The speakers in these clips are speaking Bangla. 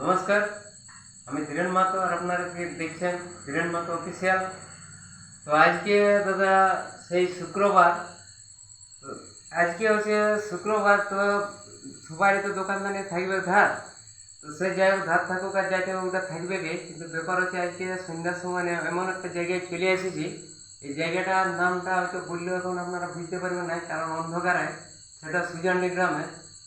নমস্কার, আমি ধীরেন মাহাতো আর আপনারা দেখছেন ধীরেন মাহাতো অফিসিয়াল। তো আজকে দাদা সেই শুক্রবার, তো আজকে হচ্ছে শুক্রবার। তো সবারই তো দোকানদানি থাকবে ধার, তো সে যাই হোক ধার থাকুক আর যাইতে ওটা থাকবে গে। কিন্তু ব্যাপার হচ্ছে আজকে সন্ধ্যার সময় এমন একটা জায়গায় চলে এসেছি, এই জায়গাটার নামটা হয়তো বললেও এখন আপনারা বুঝতে পারবেন না, কারণ অন্ধকারে। সেটা সুজানডি গ্রামে।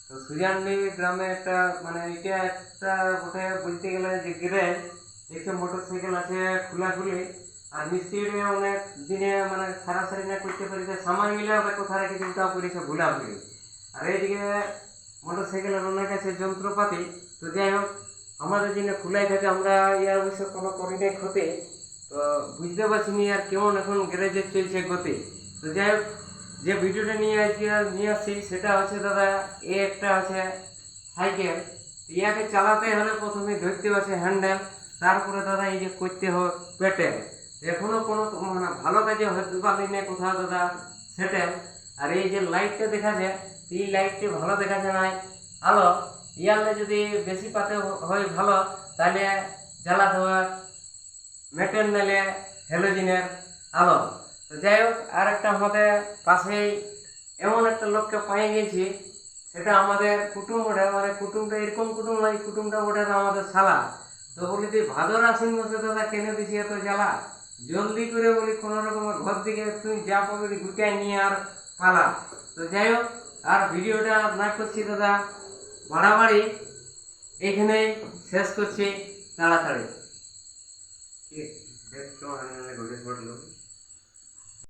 তো সুজানডি গ্রামে একটা মানে এটা একটা ওঠে বলতে গেলে যে গ্যারেজ দেখছে, মোটর সাইকেল আছে খোলাখুলি। আর মিস্ত্রি অনেক দিনে মানে সারাসারি না করতে পারিছে, সামান মিলে ওটা কোথায় রেখে চিন্তাও করেছে ভুলাভুলি। আর এইদিকে মোটর সাইকেলের অনেক আছে যন্ত্রপাতি। তো যাই হোক, আমাদের জন্য খোলাই থাকে, আমরা ইয়ার অবশ্য কোনো করি নাই ক্ষতি। তো বুঝতে পারছি নি আর কেমন এখন গ্যারেজে চলছে গতি। তো যাই হোক, যে ভিডিওটা নিয়ে আজকে নিয়ে আসছি সেটা হচ্ছে দাদা, একটা হচ্ছে সাইকেল। ইয়াকে চালাতে হলে প্রথমে ধরতে হচ্ছে হ্যান্ডেল, তারপরে দাদা এই যে করতে হয় পেটেল। এখনো কোনো মানে ভালো কাজে হতে পারলি না কোথাও দাদা সেটেল। আর এই যে লাইটটা দেখাচ্ছে, এই লাইটটি ভালো দেখাচ্ছে নাই আলো। ইয়ালে যদি বেশি পাতে হয় ভালো, তাহলে জ্বালাতে হয় মেটেল নালে হ্যালোজিনের আলো। তো যাই হোক, আর একটা আমাদের পাশেই এমন একটা লোককে পাই গেছি, সেটা আমাদের কুটুম ওঠে। মানে কুটুমটা এরকম কুটুম নয়, কুটুমটা ওঠে আমাদের শালা। তো বলি তুই ভাদর আশ্বিন মাসে দাদা কেন দিছি এত জ্বালা, জলদি করে বলি কোনো রকমের ঘর দিকে তুই যা পাবি গুটাই নিয়ে আর পালা। তো যাই হোক, আর ভিডিওটা না করছি দাদা বাড়াবাড়ি, এইখানেই শেষ করছি তাড়াতাড়ি।